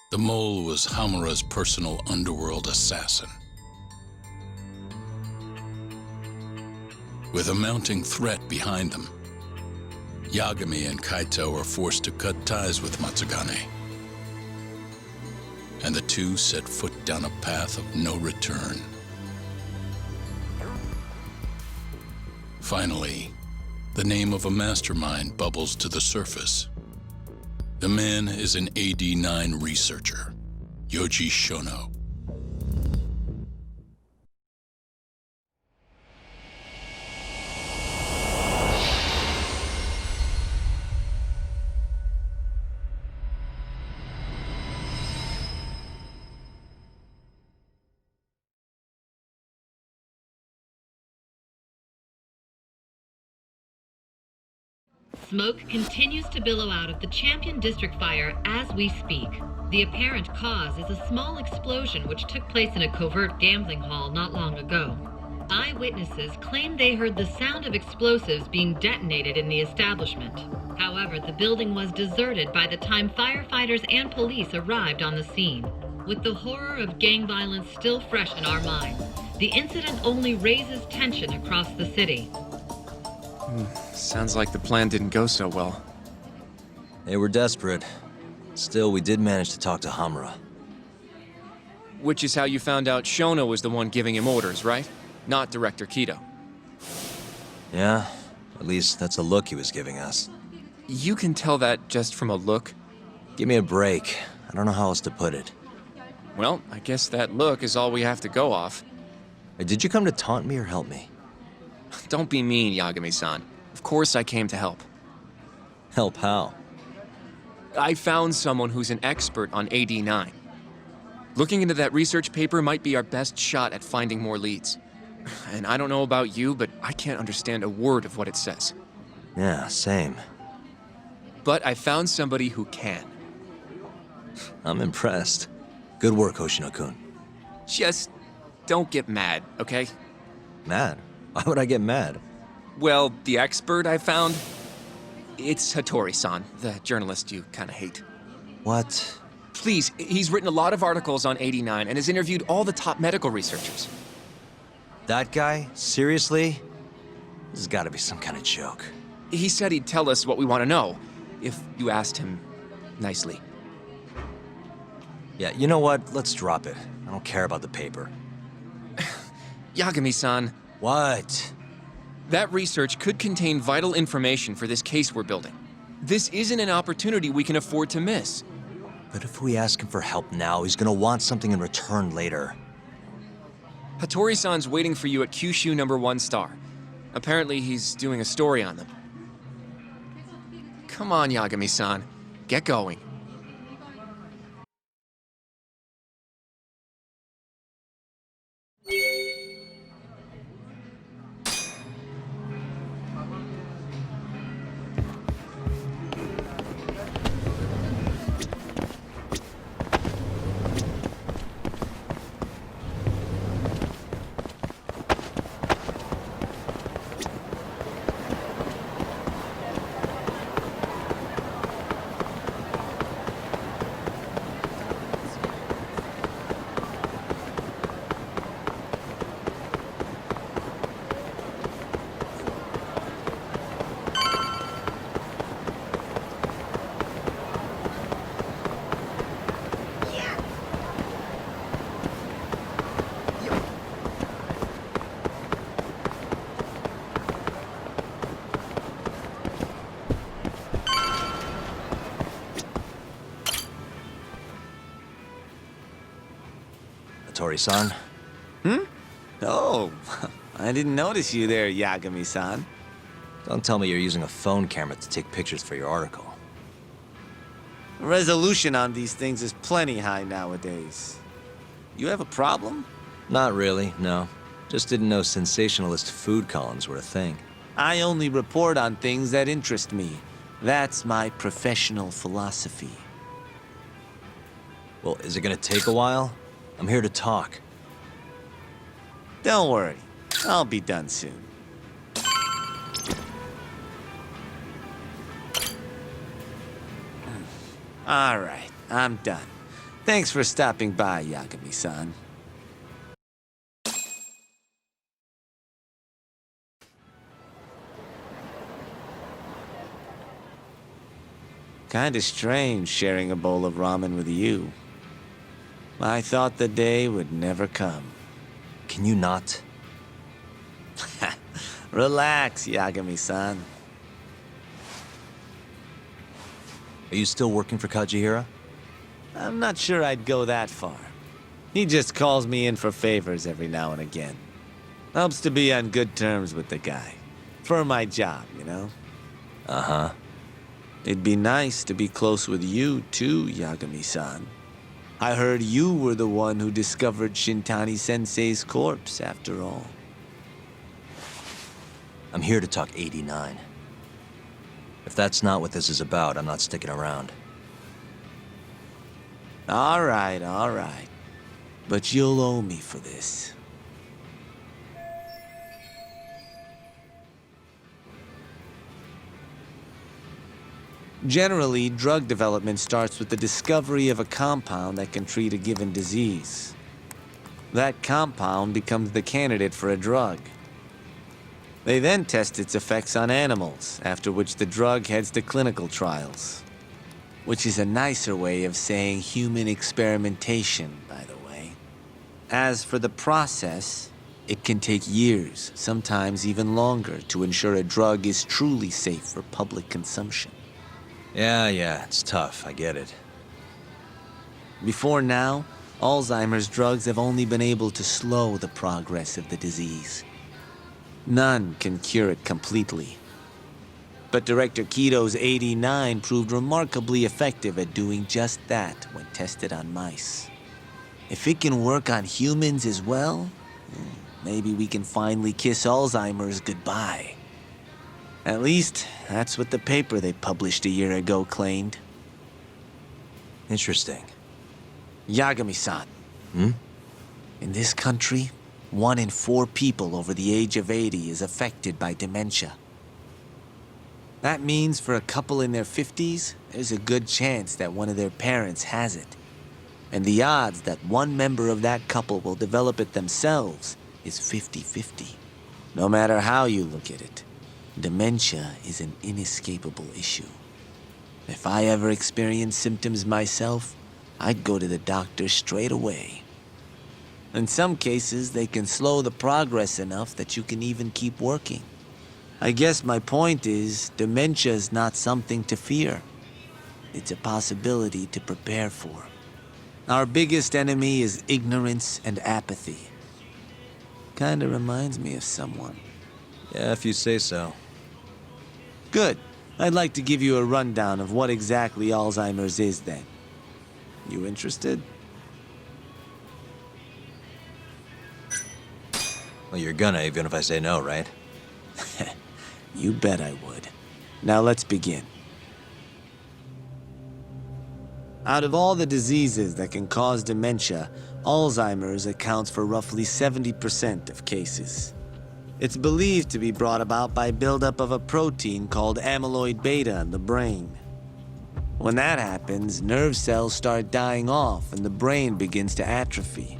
The mole was Hamura's personal underworld assassin. With a mounting threat behind them, Yagami and Kaito were forced to cut ties with Matsugane. And the two set foot down a path of no return. Finally, the name of a mastermind bubbles to the surface. The man is an AD-9 researcher, Yoji Shono. Smoke continues to billow out of the Champion District fire as we speak. The apparent cause is a small explosion which took place in a covert gambling hall not long ago. Eyewitnesses claim they heard the sound of explosives being detonated in the establishment. However, the building was deserted by the time firefighters and police arrived on the scene. With the horror of gang violence still fresh in our minds, the incident only raises tension across the city. Sounds like the plan didn't go so well. They were desperate. Still, we did manage to talk to Hamura. Which is how you found out Shono was the one giving him orders, right? Not Director Kido. Yeah, at least that's a look he was giving us. You can tell that just from a look? Give me a break. I don't know how else to put it. Well, I guess that look is all we have to go off. Hey, did you come to taunt me or help me? Don't be mean, Yagami-san. Of course I came to help. Help how? I found someone who's an expert on AD-9. Looking into that research paper might be our best shot at finding more leads. And I don't know about you, but I can't understand a word of what it says. Yeah, same. But I found somebody who can. I'm impressed. Good work, Hoshino-kun. Just don't get mad, okay? Mad? Why would I get mad? Well, the expert I found, it's Hattori-san, the journalist you kind of hate. What? Please, he's written a lot of articles on AD-9 and has interviewed all the top medical researchers. That guy? Seriously? This has got to be some kind of joke. He said he'd tell us what we want to know, if you asked him nicely. Yeah, you know what? Let's drop it. I don't care about the paper. Yagami-san. What? That research could contain vital information for this case we're building. This isn't an opportunity we can afford to miss. But if we ask him for help now, he's gonna want something in return later. Hattori-san's waiting for you at Kyushu #1 star. Apparently he's doing a story on them. Come on, Yagami-san. Get going. Hattori-san? Oh, I didn't notice you there, Yagami-san. Don't tell me you're using a phone camera to take pictures for your article. Resolution on these things is plenty high nowadays. You have a problem? Not really, no. Just didn't know sensationalist food columns were a thing. I only report on things that interest me. That's my professional philosophy. Well, is it gonna take a while? I'm here to talk. Don't worry, I'll be done soon. All right, I'm done. Thanks for stopping by, Yagami-san. Kinda strange sharing a bowl of ramen with you. I thought the day would never come. Can you not? Relax, Yagami-san. Are you still working for Kajihira? I'm not sure I'd go that far. He just calls me in for favors every now and again. Helps to be on good terms with the guy. For my job, you know? Uh-huh. It'd be nice to be close with you, too, Yagami-san. I heard you were the one who discovered Shintani-sensei's corpse, after all. I'm here to talk 89. If that's not what this is about, I'm not sticking around. All right. But you'll owe me for this. Generally, drug development starts with the discovery of a compound that can treat a given disease. That compound becomes the candidate for a drug. They then test its effects on animals, after which the drug heads to clinical trials. Which is a nicer way of saying human experimentation, by the way. As for the process, it can take years, sometimes even longer, to ensure a drug is truly safe for public consumption. Yeah, it's tough, I get it. Before now, Alzheimer's drugs have only been able to slow the progress of the disease. None can cure it completely. But Director Kito's 89 proved remarkably effective at doing just that when tested on mice. If it can work on humans as well, maybe we can finally kiss Alzheimer's goodbye. At least, that's what the paper they published a year ago claimed. Interesting. Yagami-san. In this country, 1 in 4 people over the age of 80 is affected by dementia. That means for a couple in their 50s, there's a good chance that one of their parents has it. And the odds that one member of that couple will develop it themselves is 50-50. No matter how you look at it, dementia is an inescapable issue. If I ever experienced symptoms myself, I'd go to the doctor straight away. In some cases, they can slow the progress enough that you can even keep working. I guess my point is, dementia is not something to fear. It's a possibility to prepare for. Our biggest enemy is ignorance and apathy. Kinda reminds me of someone. Yeah, if you say so. Good. I'd like to give you a rundown of what exactly Alzheimer's is then. You interested? Well, you're gonna, even if I say no, right? You bet I would. Now let's begin. Out of all the diseases that can cause dementia, Alzheimer's accounts for roughly 70% of cases. It's believed to be brought about by buildup of a protein called amyloid beta in the brain. When that happens, nerve cells start dying off and the brain begins to atrophy.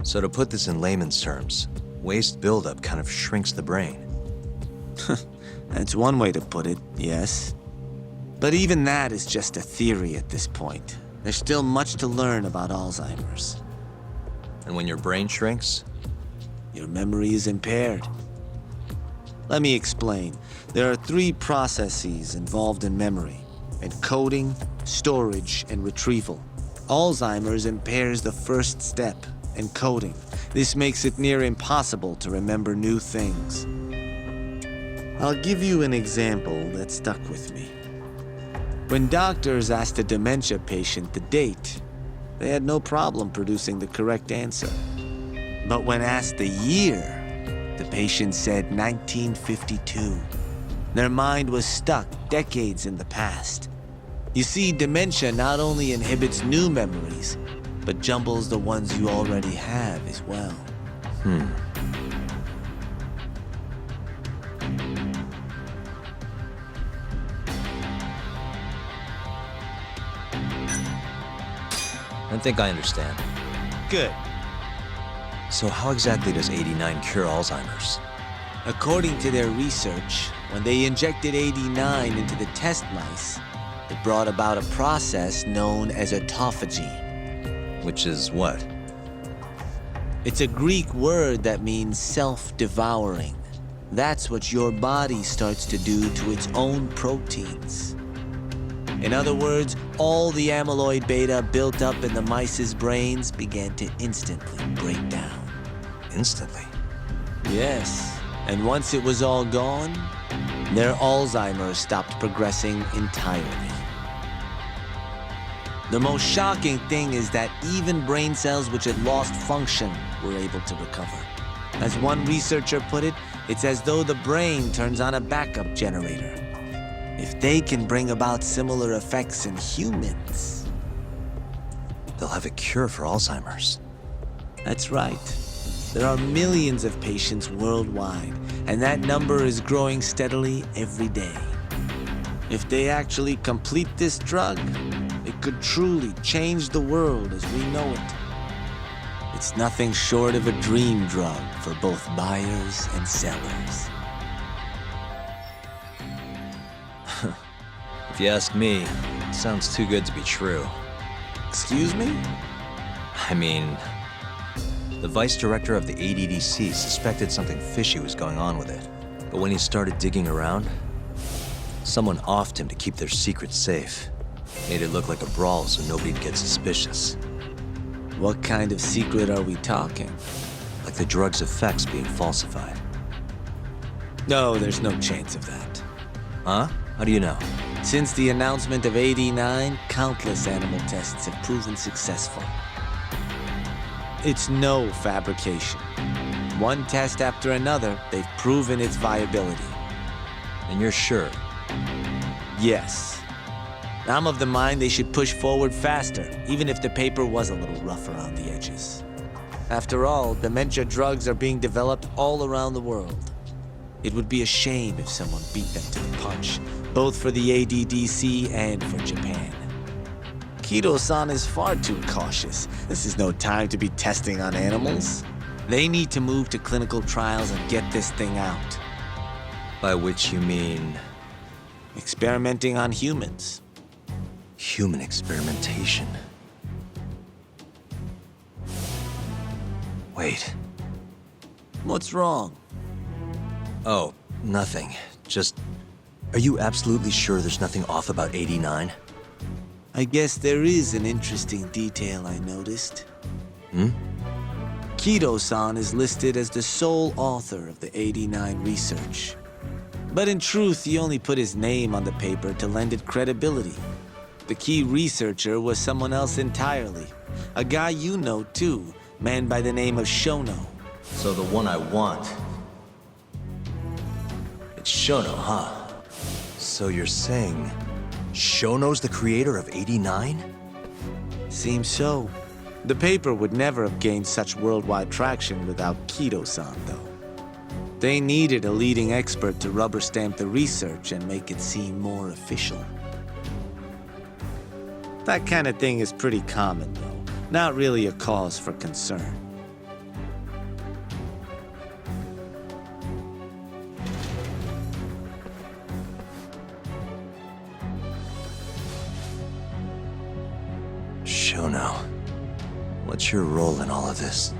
So to put this in layman's terms, waste buildup kind of shrinks the brain. That's one way to put it, yes. But even that is just a theory at this point. There's still much to learn about Alzheimer's. And when your brain shrinks? Your memory is impaired. Let me explain. There are 3 processes involved in memory: encoding, storage, and retrieval. Alzheimer's impairs the first step, encoding. This makes it near impossible to remember new things. I'll give you an example that stuck with me. When doctors asked a dementia patient the date, they had no problem producing the correct answer. But when asked the year, the patient said 1952. Their mind was stuck decades in the past. You see, dementia not only inhibits new memories, but jumbles the ones you already have as well. I think I understand. Good. So how exactly does 89 cure Alzheimer's? According to their research, when they injected 89 into the test mice, it brought about a process known as autophagy. Which is what? It's a Greek word that means self-devouring. That's what your body starts to do to its own proteins. In other words, all the amyloid beta built up in the mice's brains began to instantly break down. Instantly? Yes, and once it was all gone, their Alzheimer's stopped progressing entirely. The most shocking thing is that even brain cells which had lost function were able to recover. As one researcher put it, it's as though the brain turns on a backup generator. If they can bring about similar effects in humans... They'll have a cure for Alzheimer's. That's right. There are millions of patients worldwide, and that number is growing steadily every day. If they actually complete this drug, it could truly change the world as we know it. It's nothing short of a dream drug for both buyers and sellers. If you ask me, it sounds too good to be true. Excuse me? I mean, the vice director of the ADDC suspected something fishy was going on with it. But when he started digging around, someone offed him to keep their secret safe. Made it look like a brawl so nobody'd get suspicious. What kind of secret are we talking? Like the drug's effects being falsified. No, there's no chance of that. Huh? How do you know? Since the announcement of 89, countless animal tests have proven successful. It's no fabrication. One test after another, they've proven its viability. And you're sure? Yes. I'm of the mind they should push forward faster, even if the paper was a little rough around the edges. After all, dementia drugs are being developed all around the world. It would be a shame if someone beat them to the punch, both for the ADDC and for Japan. Kido-san is far too cautious. This is no time to be testing on animals. They need to move to clinical trials and get this thing out. By which you mean... Experimenting on humans. human experimentation. Wait. What's wrong? Oh, nothing. Just... Are you absolutely sure there's nothing off about 89? I guess there is an interesting detail I noticed. Kido-san is listed as the sole author of the 89 research. But in truth, he only put his name on the paper to lend it credibility. The key researcher was someone else entirely. A guy you know too, man by the name of Shono. So the one I want... It's Shono, huh? So you're saying... Shono's the creator of 89? Seems so. The paper would never have gained such worldwide traction without Kido-san, though. They needed a leading expert to rubber stamp the research and make it seem more official. That kind of thing is pretty common, though. Not really a cause for concern. Shono, what's your role in all of this?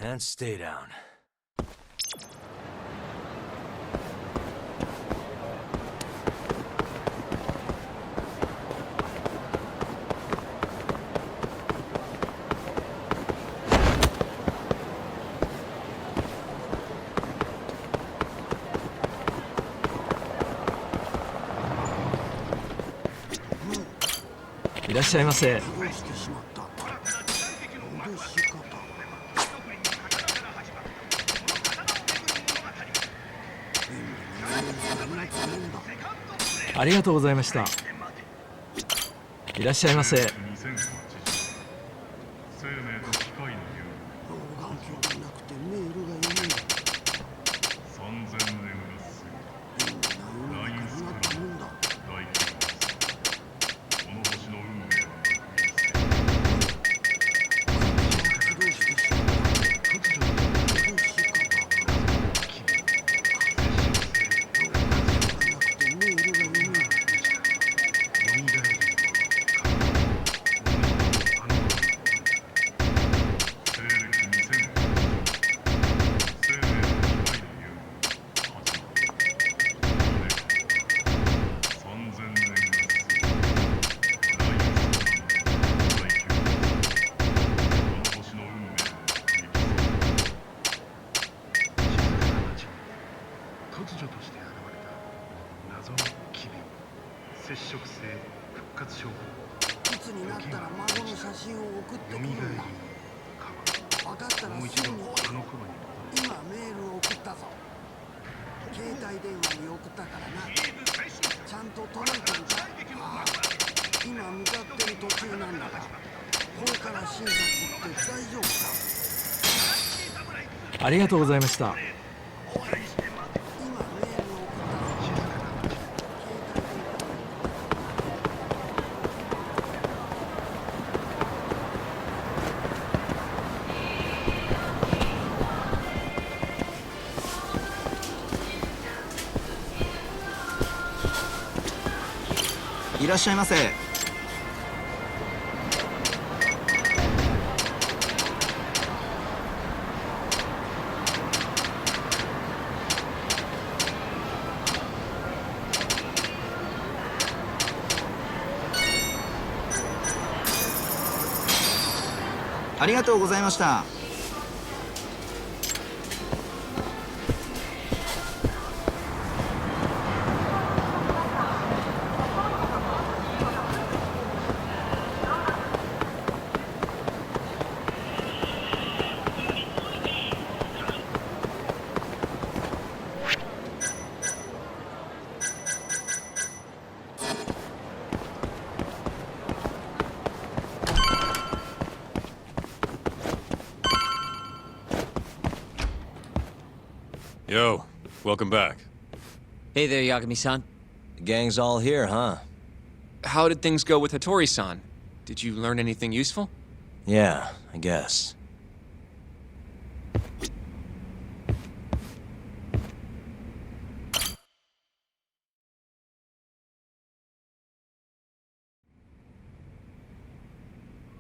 And stay down.いらっしゃいませ。ありがとうございました。いらっしゃいませ。ありがとうございました。いらっしゃいませ。ありがとうございました。Yo, welcome back. Hey there, Yagami-san. The gang's all here, huh? How did things go with Hattori-san? Did you learn anything useful? Yeah, I guess.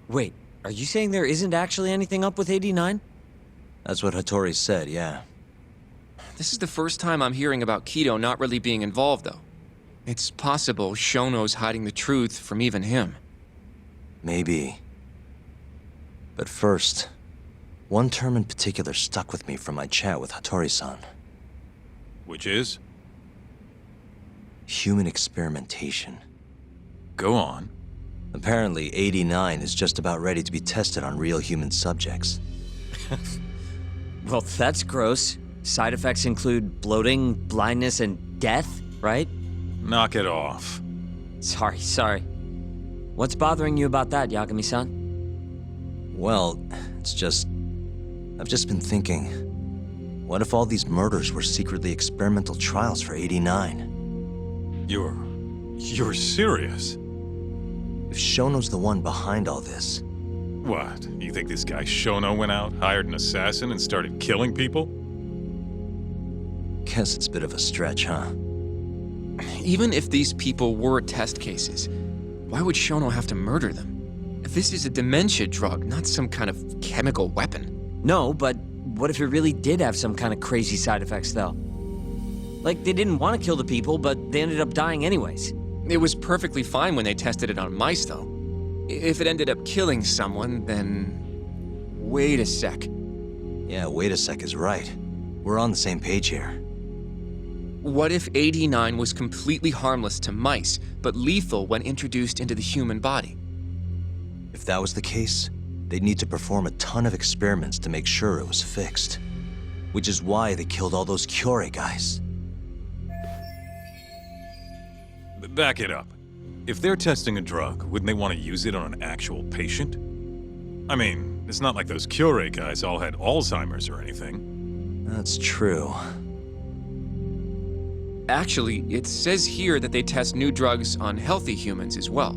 Wait, are you saying there isn't actually anything up with 89? That's what Hattori said, yeah. This is the first time I'm hearing about Kido not really being involved, though. It's possible Shono's hiding the truth from even him. Maybe. But first, one term in particular stuck with me from my chat with Hattori-san. Which is? Human experimentation. Go on. Apparently, 89 is just about ready to be tested on real human subjects. Well, that's gross. Side effects include bloating, blindness, and death, right? Knock it off. Sorry. What's bothering you about that, Yagami-san? Well, it's just... I've just been thinking... What if all these murders were secretly experimental trials for 89? You're serious? If Shono's the one behind all this... What? You think this guy Shono went out, hired an assassin, and started killing people? Guess it's a bit of a stretch, huh? Even if these people were test cases, why would Shono have to murder them? This is a dementia drug, not some kind of chemical weapon. No, but What if it really did have some kind of crazy side effects, though? Like, they didn't want to kill the people, but they ended up dying anyways. It was perfectly fine when they tested it on mice, though. If it ended up killing someone, then... Wait a sec. Yeah, wait a sec is right. We're on the same page here. What if AD9 was completely harmless to mice, but lethal when introduced into the human body? If that was the case, they'd need to perform a ton of experiments to make sure it was fixed. Which is why they killed all those Kyorei guys. Back it up. If they're testing a drug, wouldn't they want to use it on an actual patient? I mean, it's not like those Kyorei guys all had Alzheimer's or anything. That's true. Actually, it says here that they test new drugs on healthy humans as well.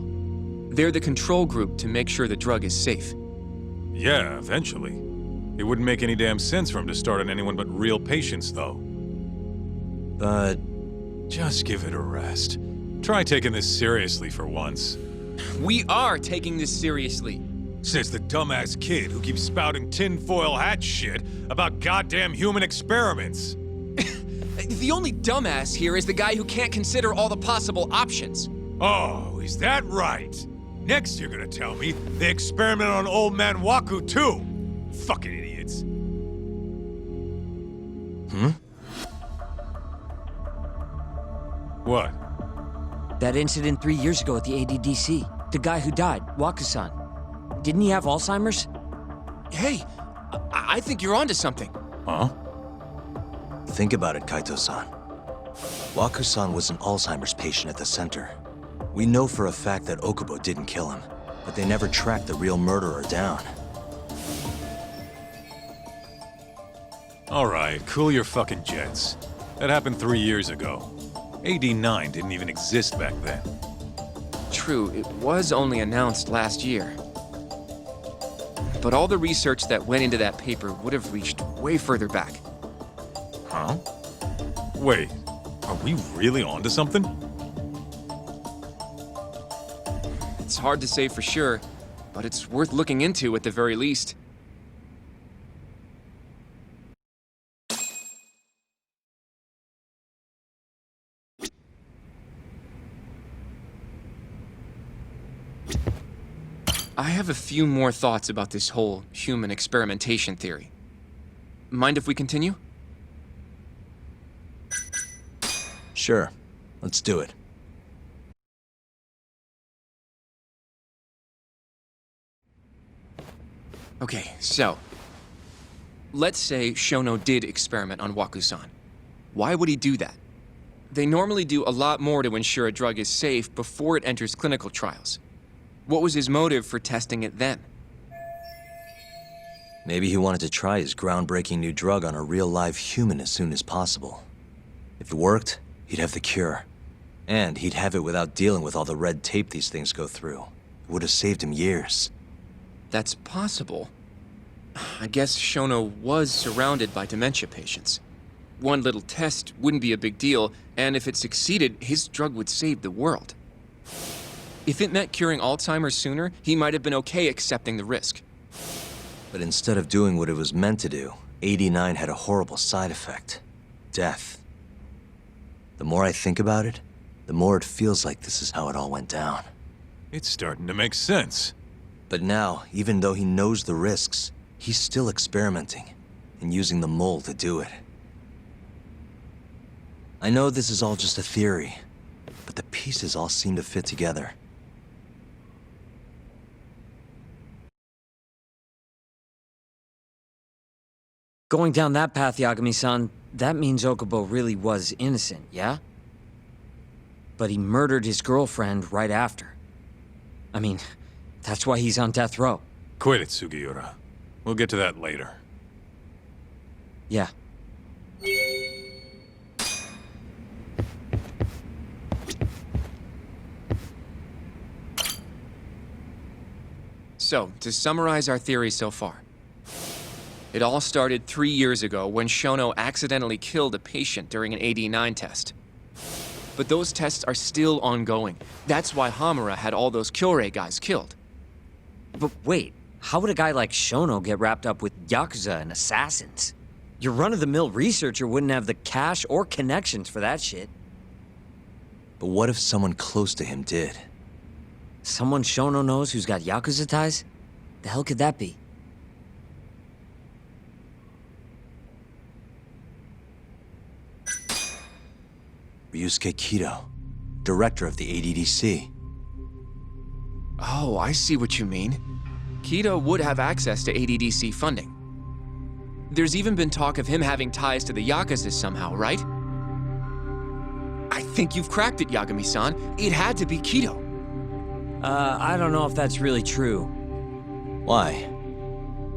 They're the control group to make sure the drug is safe. Yeah, eventually. It wouldn't make any damn sense for them to start on anyone but real patients, though. But... Just give it a rest. Try taking this seriously for once. We are taking this seriously. Says the dumbass kid who keeps spouting tinfoil hat shit about goddamn human experiments. The only dumbass here is the guy who can't consider all the possible options. Oh, is that right? Next you're gonna tell me they experiment on old man Waku too. Fucking idiots. What? That incident 3 years ago at the ADDC. The guy who died, Wakusan. Didn't he have Alzheimer's? Hey, I think you're onto something. Huh? think about it, Kaito-san. Waku-san was an Alzheimer's patient at the center. We know for a fact that Okubo didn't kill him, but they never tracked the real murderer down. All right, cool your fucking jets. That happened 3 years ago. AD9 didn't even exist back then. True, it was only announced last year. But all the research that went into that paper would have reached way further back. Huh? Wait, are we really onto something? It's hard to say for sure, but it's worth looking into at the very least. I have a few more thoughts about this whole human experimentation theory. Mind if we continue? Sure, let's do it. Okay, so... let's say Shono did experiment on Waku-san. Why would he do that? They normally do a lot more to ensure a drug is safe before it enters clinical trials. What was his motive for testing it then? Maybe he wanted to try his groundbreaking new drug on a real live human as soon as possible. If it worked, he'd have the cure. And he'd have it without dealing with all the red tape these things go through. It would have saved him years. That's possible. I guess Shono was surrounded by dementia patients. One little test wouldn't be a big deal, and if it succeeded, his drug would save the world. If it meant curing Alzheimer's sooner, he might have been okay accepting the risk. But instead of doing what it was meant to do, 89 had a horrible side effect. Death. The more I think about it, the more it feels like this is how it all went down. It's starting to make sense. But now, even though he knows the risks, he's still experimenting and using the mole to do it. I know this is all just a theory, but the pieces all seem to fit together. Going down that path, Yagami-san, that means Okubo really was innocent, yeah? But he murdered his girlfriend right after. I mean, that's why he's on death row. Quit it, Sugiura. We'll get to that later. Yeah. So, to summarize our theory so far. It all started 3 years ago when Shono accidentally killed a patient during an AD9 test. But those tests are still ongoing. That's why Hamura had all those Kyorei guys killed. But wait, How would a guy like Shono get wrapped up with Yakuza and assassins? Your run-of-the-mill researcher wouldn't have the cash or connections for that shit. But what if someone close to him did? Someone Shono knows who's got Yakuza ties? The hell could that be? Ryusuke Kido, director of the ADDC. Oh, I see what you mean. Kido would have access to ADDC funding. There's even been talk of him having ties to the Yakuza somehow, right? I think you've cracked it, Yagami-san. It had to be Kido. I don't know if that's really true. Why?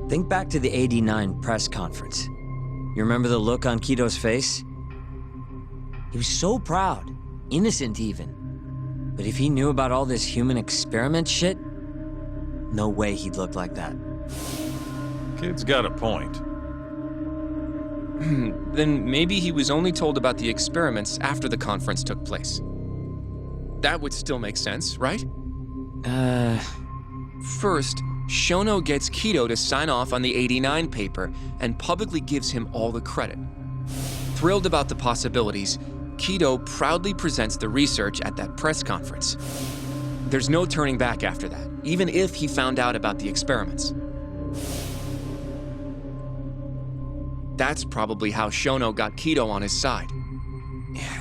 Think back to the '89 press conference. You remember the look on Kido's face? He was so proud, innocent even. But if he knew about all this human experiment shit, no way he'd look like that. Kid's got a point. Then maybe he was only told about the experiments after the conference took place. That would still make sense, right? First, Shono gets Kido to sign off on the '89 paper and publicly gives him all the credit. Thrilled about the possibilities, Kido proudly presents the research at that press conference. There's no turning back after that, even if he found out about the experiments. That's probably how Shono got Kido on his side.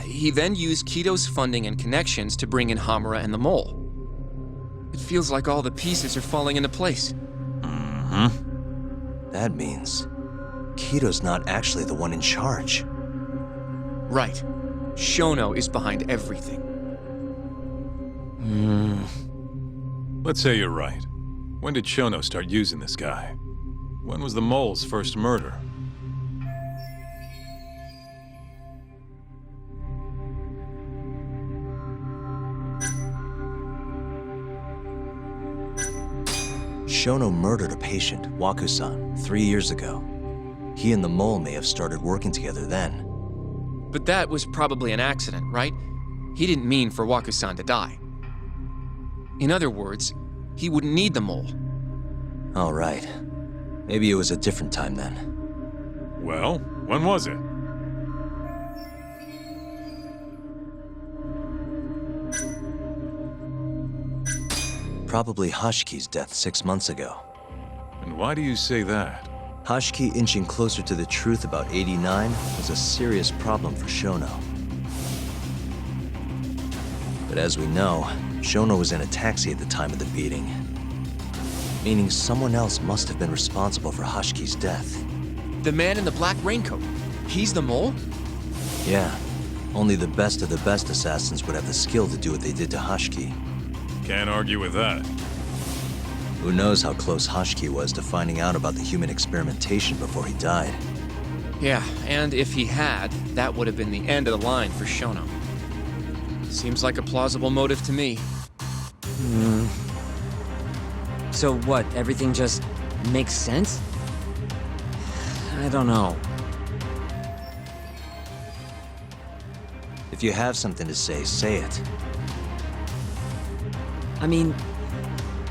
He then used Kido's funding and connections to bring in Hamura and the Mole. It feels like all the pieces are falling into place. That means Kido's not actually the one in charge. Right. Shono is behind everything. Let's say you're right. When did Shono start using this guy? When was the Mole's first murder? Shono murdered a patient, Waku-san, 3 years ago. He and the Mole may have started working together then. But that was probably an accident, right? He didn't mean for Waku-san to die. In other words, he wouldn't need the Mole. All right. Maybe it was a different time then. Well, when was it? Probably Hashiki's death 6 months ago. And why do you say that? Hashiki inching closer to the truth about '89 was a serious problem for Shono. But as we know, Shono was in a taxi at the time of the beating. Meaning someone else must have been responsible for Hashiki's death. The man in the black raincoat. He's the Mole? Yeah, only the best of the best assassins would have the skill to do what they did to Hashiki. Can't argue with that. Who knows how close Hashiki was to finding out about the human experimentation before he died. Yeah, and if he had, that would have been the end of the line for Shono. Seems like a plausible motive to me. So what, everything just makes sense? I don't know. If you have something to say it. I mean,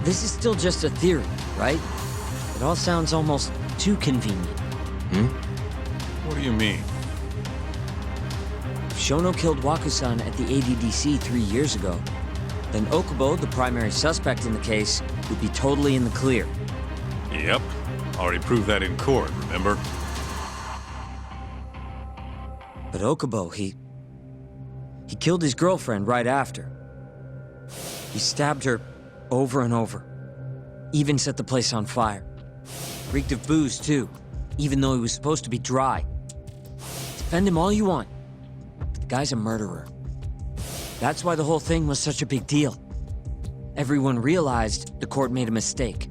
this is still just a theory, right? It all sounds almost too convenient. What do you mean? If Shono killed Waku-san at the ADDC 3 years ago, then Okubo, the primary suspect in the case, would be totally in the clear. Yep. Already proved that in court, remember? But Okubo, he killed his girlfriend right after. He stabbed her over and over. Even set the place on fire. Reeked of booze, too, even though he was supposed to be dry. Defend him all you want, but the guy's a murderer. That's why the whole thing was such a big deal. Everyone realized the court made a mistake.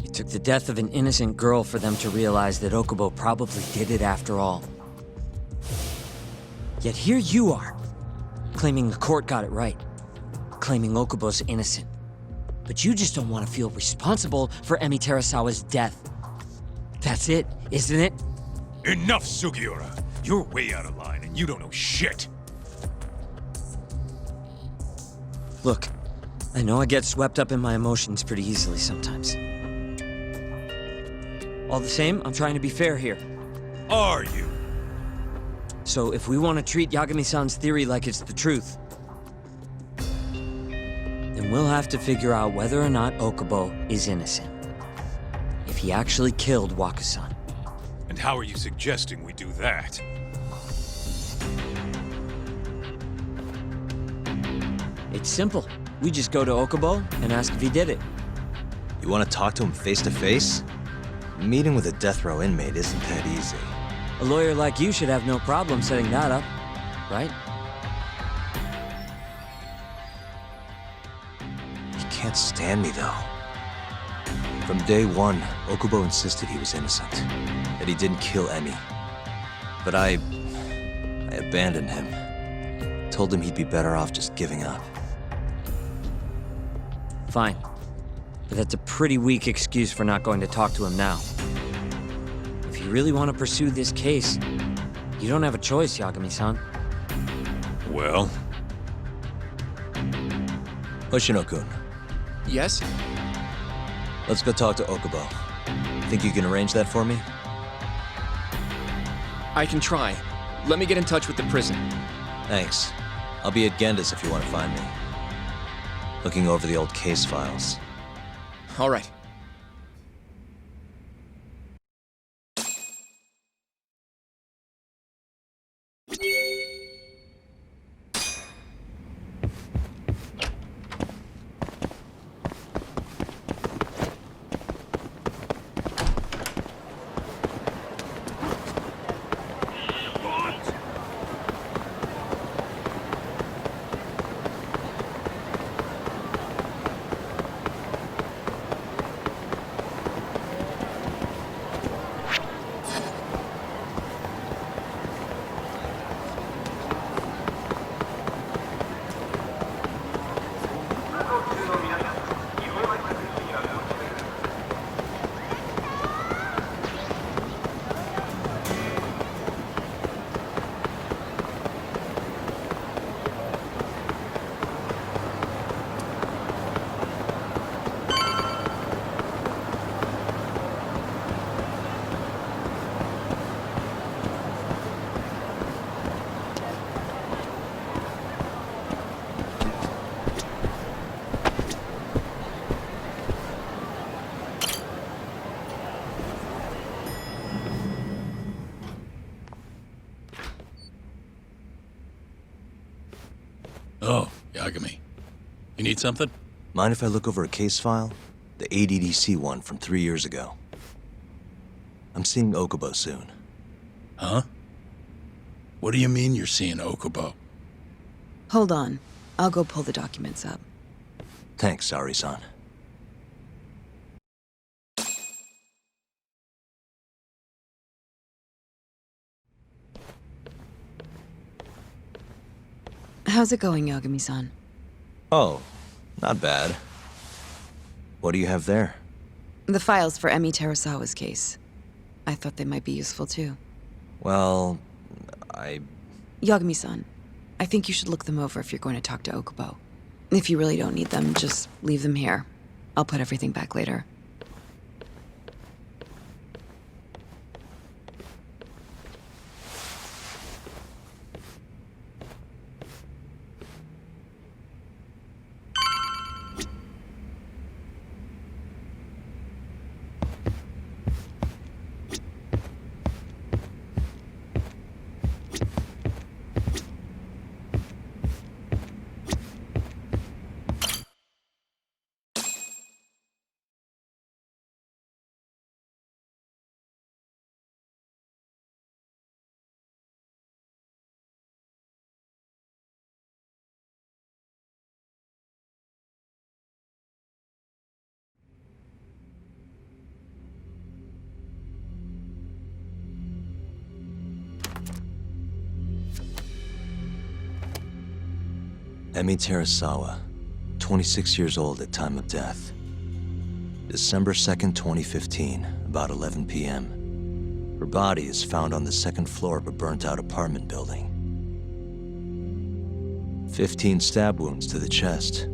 It took the death of an innocent girl for them to realize that Okubo probably did it after all. Yet here you are, claiming the court got it right, claiming Okubo's innocent. But you just don't want to feel responsible for Emi Terasawa's death. That's it, isn't it? Enough, Sugiura! You're way out of line, and you don't know shit! Look, I know I get swept up in my emotions pretty easily sometimes. All the same, I'm trying to be fair here. Are you? So if we want to treat Yagami-san's theory like it's the truth, then we'll have to figure out whether or not Okubo is innocent. If he actually killed Waka-san. And how are you suggesting we do that? It's simple. We just go to Okubo and ask if he did it. You want to talk to him face to face? Meeting with a death row inmate isn't that easy. A lawyer like you should have no problem setting that up, right? He can't stand me, though. From day one, Okubo insisted he was innocent, that he didn't kill Emi. But I abandoned him. Told him he'd be better off just giving up. Fine. But that's a pretty weak excuse for not going to talk to him now. If you really want to pursue this case, you don't have a choice, Yagami-san. Well? Hoshino-kun, Yes? let's go talk to Okubo. Think you can arrange that for me? I can try. Let me get in touch with the prison. Thanks. I'll be at Genda's if you want to find me. Looking over the old case files. All right. Oh, Yagami. You need something? Mind if I look over a case file? The ADDC one from 3 years ago. I'm seeing Okubo soon. Huh? What do you mean you're seeing Okubo? Hold on. I'll go pull the documents up. Thanks, Sari-san. How's it going, Yagami-san? Oh, not bad. What do you have there? The files for Emi Terasawa's case. I thought they might be useful too. Well, Yagami-san, I think you should look them over if you're going to talk to Okubo. If you really don't need them, just leave them here. I'll put everything back later. Emi Terasawa, 26 years old at time of death. December 2nd, 2015, about 11 p.m. Her body is found on the second floor of a burnt-out apartment building. 15 stab wounds to the chest,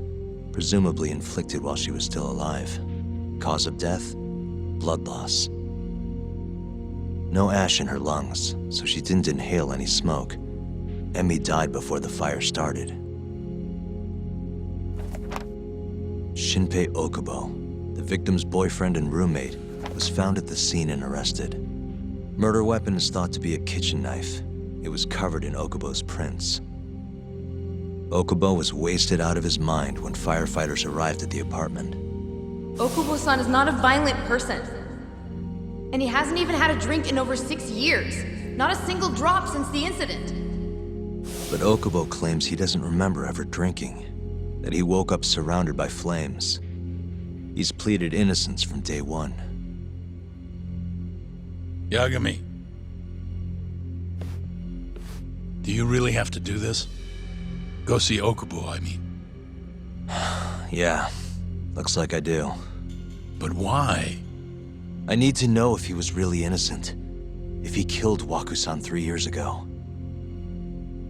presumably inflicted while she was still alive. Cause of death? Blood loss. No ash in her lungs, so she didn't inhale any smoke. Emmy died before the fire started. Shinpei Okubo, the victim's boyfriend and roommate, was found at the scene and arrested. Murder weapon is thought to be a kitchen knife. It was covered in Okubo's prints. Okubo was wasted out of his mind when firefighters arrived at the apartment. Okubo-san is not a violent person. And he hasn't even had a drink in over 6 years. Not a single drop since the incident. But Okubo claims he doesn't remember ever drinking, that he woke up surrounded by flames. He's pleaded innocence from day one. Yagami. Do you really have to do this? Go see Okubo, I mean. Yeah, looks like I do. But why? I need to know if he was really innocent. If he killed Waku-san 3 years ago.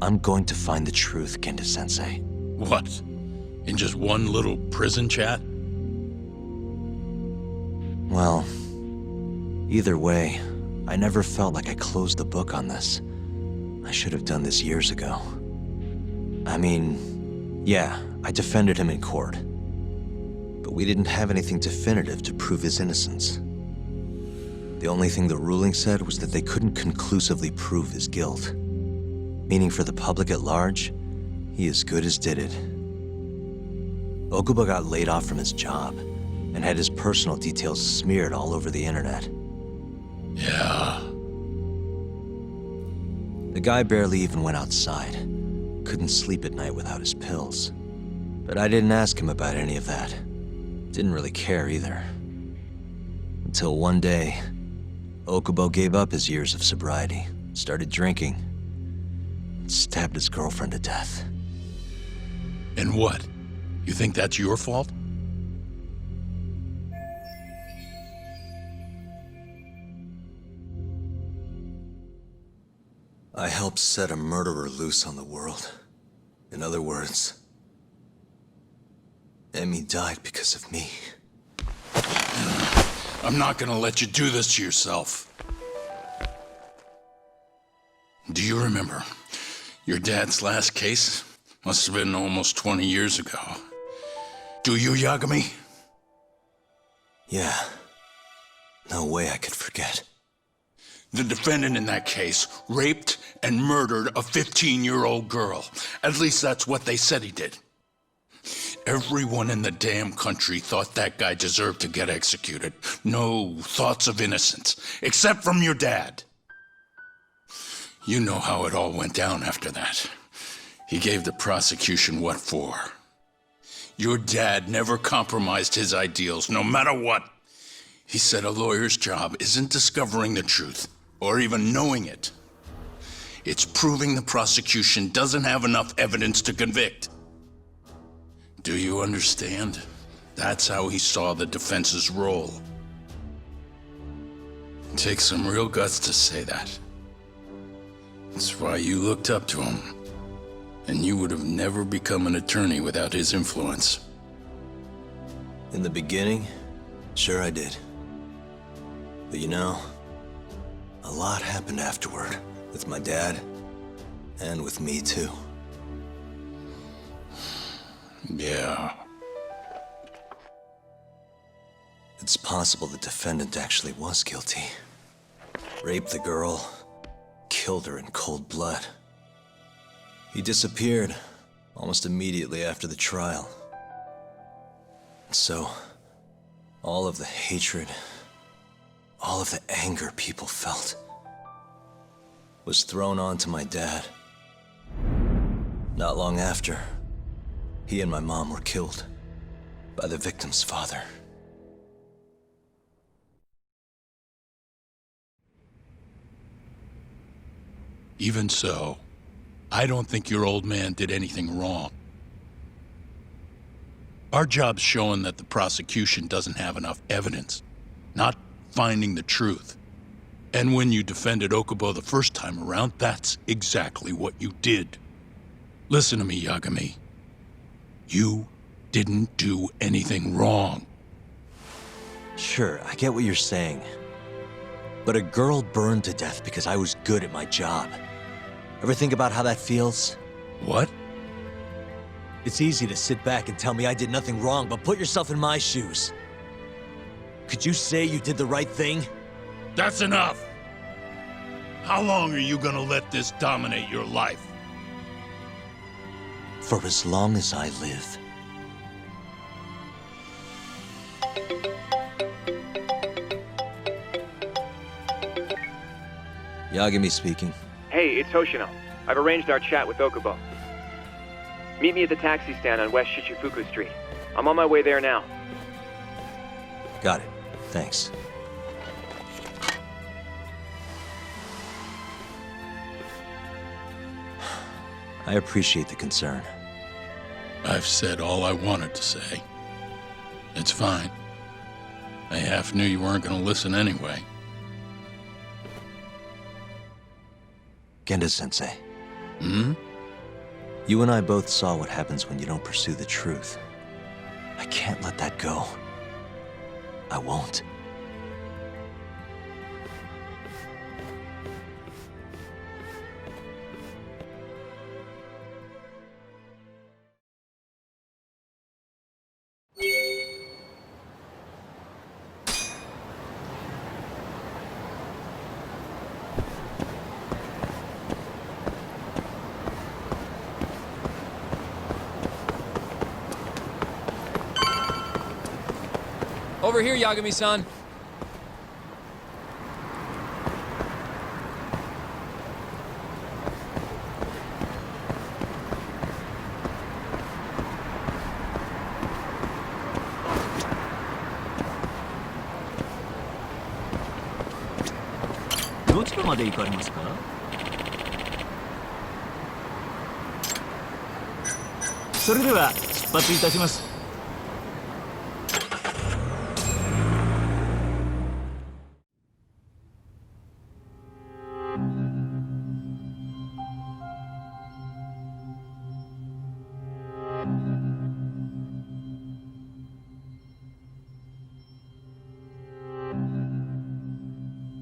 I'm going to find the truth, Kenta-sensei. What? In just one little prison chat? Well, either way, I never felt like I closed the book on this. I should have done this years ago. I mean, yeah, I defended him in court. But we didn't have anything definitive to prove his innocence. The only thing the ruling said was that they couldn't conclusively prove his guilt. Meaning for the public at large, he as good as did it. Okubo got laid off from his job and had his personal details smeared all over the internet. Yeah. The guy barely even went outside. Couldn't sleep at night without his pills. But I didn't ask him about any of that. Didn't really care either. Until one day, Okubo gave up his years of sobriety, started drinking, and stabbed his girlfriend to death. And what? You think that's your fault? I helped set a murderer loose on the world. In other words, Emmy died because of me. I'm not gonna let you do this to yourself. Do you remember your dad's last case? Must have been almost 20 years ago. Do you, Yagami? Yeah. No way I could forget. The defendant in that case raped and murdered a 15-year-old girl. At least that's what they said he did. Everyone in the damn country thought that guy deserved to get executed. No thoughts of innocence, except from your dad. You know how it all went down after that. He gave the prosecution what for. Your dad never compromised his ideals, no matter what. He said a lawyer's job isn't discovering the truth, or even knowing it. It's proving the prosecution doesn't have enough evidence to convict. Do you understand? That's how he saw the defense's role. It takes some real guts to say that. That's why you looked up to him. And you would have never become an attorney without his influence. In the beginning, sure I did. But you know, a lot happened afterward, with my dad, and with me too. Yeah. It's possible the defendant actually was guilty. Raped the girl, killed her in cold blood. He disappeared almost immediately after the trial. And so, all of the hatred, all of the anger people felt was thrown onto my dad. Not long after, he and my mom were killed by the victim's father. Even so, I don't think your old man did anything wrong. Our job's showing that the prosecution doesn't have enough evidence, not finding the truth. And when you defended Okubo the first time around, that's exactly what you did. Listen to me, Yagami. You didn't do anything wrong. Sure, I get what you're saying. But a girl burned to death because I was good at my job. Ever think about how that feels? What? It's easy to sit back and tell me I did nothing wrong, but put yourself in my shoes. Could you say you did the right thing? That's enough! How long are you gonna let this dominate your life? For as long as I live. Yagami speaking. Hey, it's Hoshino. I've arranged our chat with Okubo. Meet me at the taxi stand on West Shichifuku Street. I'm on my way there now. Got it. Thanks. I appreciate the concern. I've said all I wanted to say. It's fine. I half knew you weren't gonna listen anyway. Genda-sensei. Hmm? You and I both saw what happens when you don't pursue the truth. I can't let that go. I won't. Over here, Yagami-san.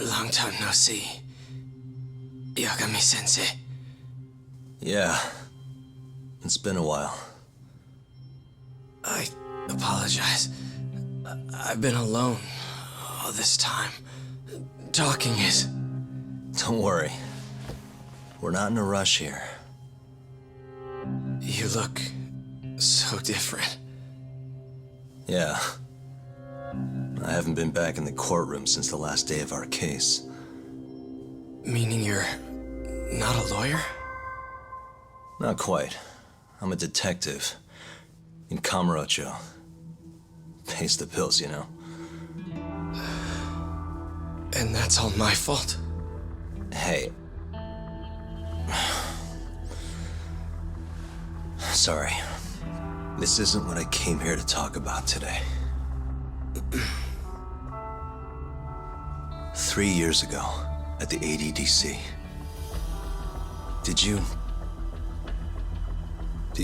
Long time no see. Yagami-sensei. Yeah. It's been a while. I apologize. I've been alone all this time. Talking is... Don't worry. We're not in a rush here. You look so different. Yeah. I haven't been back in the courtroom since the last day of our case. Meaning you're not a lawyer? Not quite. I'm a detective. In Kamurocho. Pays the bills, you know. And that's all my fault? Hey. Sorry. This isn't what I came here to talk about today. 3 years ago, at the ADDC. Did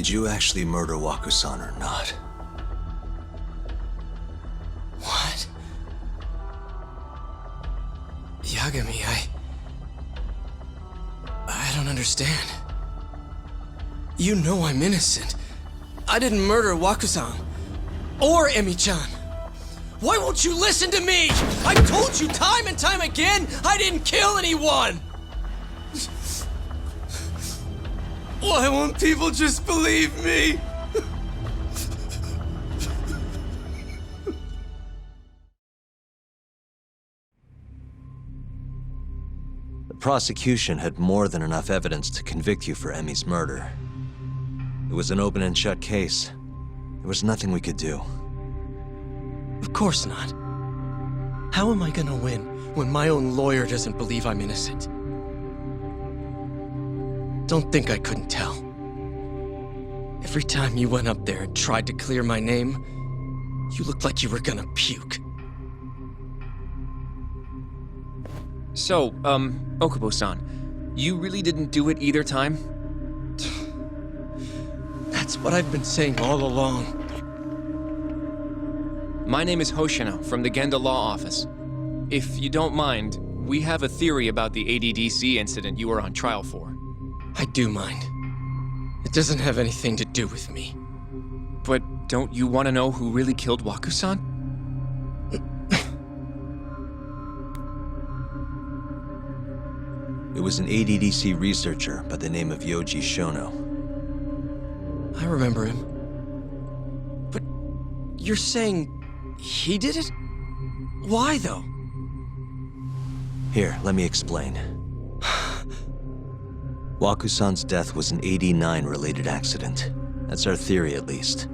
you actually murder Waku-san or not? What? Yagami, I don't understand. You know I'm innocent. I didn't murder Waku-san. Or Emi-chan. Why won't you listen to me? I've told you time and time again, I didn't kill anyone! Why won't people just believe me? The prosecution had more than enough evidence to convict you for Emi's murder. It was an open and shut case. There was nothing we could do. Of course not. How am I gonna win when my own lawyer doesn't believe I'm innocent? Don't think I couldn't tell. Every time you went up there and tried to clear my name, you looked like you were gonna puke. So, Okubo-san, you really didn't do it either time? That's what I've been saying all along. My name is Hoshino from the Genda Law Office. If you don't mind, we have a theory about the ADDC incident you were on trial for. I do mind. It doesn't have anything to do with me. But don't you want to know who really killed Waku-san? It was an ADDC researcher by the name of Yoji Shono. I remember him. But you're saying he did it? Why, though? Here, let me explain. Waku-san's death was an 89-related accident. That's our theory, at least.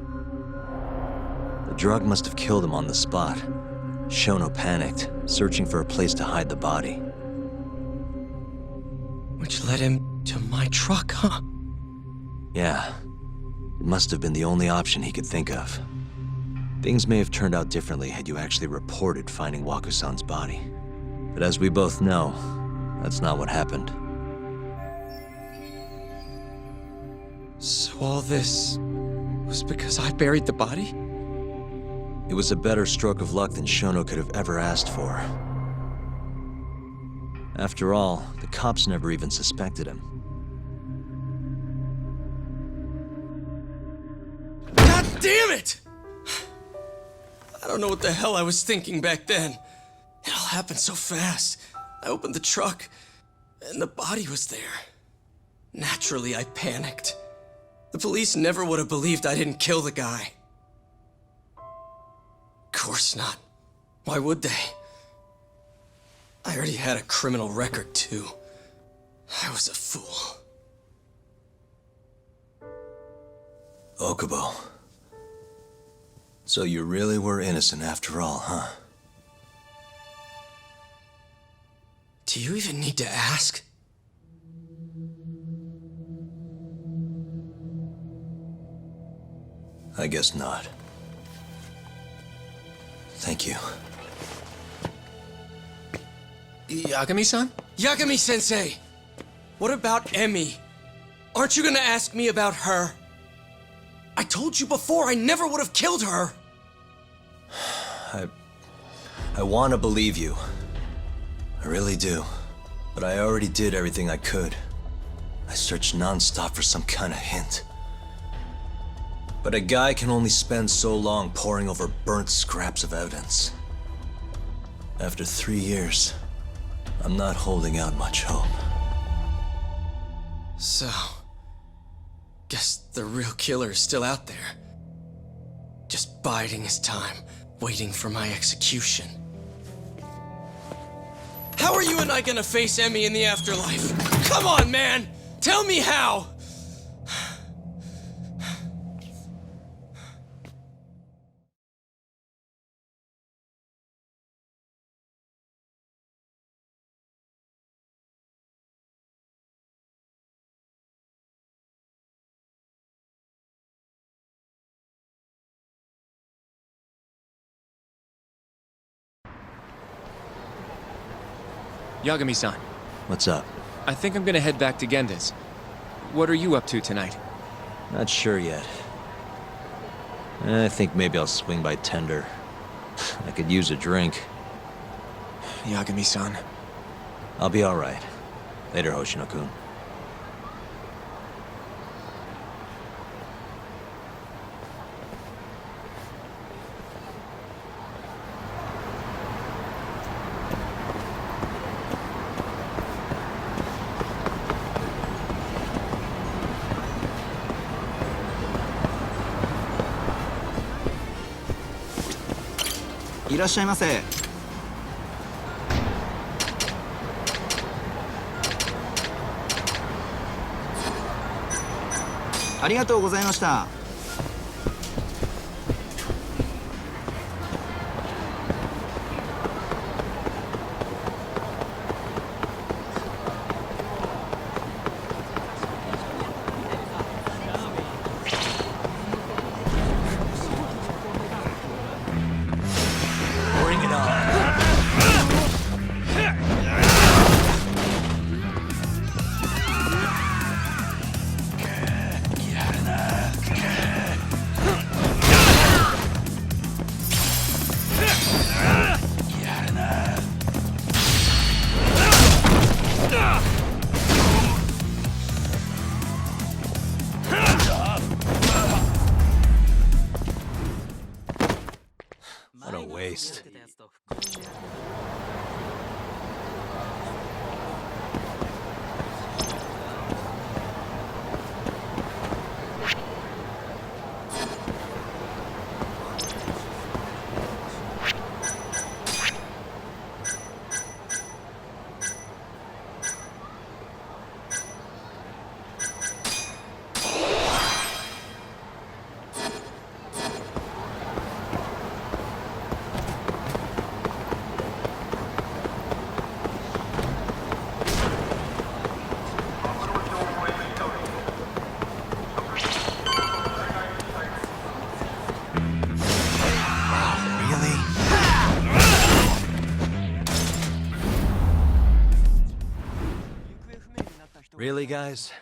The drug must have killed him on the spot. Shono panicked, searching for a place to hide the body. Which led him to my truck, huh? Yeah. It must have been the only option he could think of. Things may have turned out differently had you actually reported finding Waku-san's body. But as we both know, that's not what happened. So all this was because I buried the body? It was a better stroke of luck than Shono could have ever asked for. After all, the cops never even suspected him. God damn it! I don't know what the hell I was thinking back then. It all happened so fast. I opened the truck, and the body was there. Naturally, I panicked. The police never would have believed I didn't kill the guy. Of course not. Why would they? I already had a criminal record, too. I was a fool. Okubo. So you really were innocent after all, huh? Do you even need to ask? I guess not. Thank you. Yagami-san? Yagami-sensei! What about Emmy? Aren't you gonna ask me about her? I told you before I never would have killed her! I want to believe you. I really do. But I already did everything I could. I searched non-stop for some kind of hint. But a guy can only spend so long poring over burnt scraps of evidence. After 3 years, I'm not holding out much hope. So, guess the real killer is still out there. Just biding his time, waiting for my execution. How are you and I gonna face Emmy in the afterlife? Come on, man! Tell me how! Yagami-san, What's up? I think I'm gonna head back to Genda's. What are you up to tonight? Not sure yet. I think maybe I'll swing by Tender. I could use a drink. Yagami-san. I'll be alright. Later, Hoshino-kun.いらっしゃいませ。ありがとうございました。Really, guys?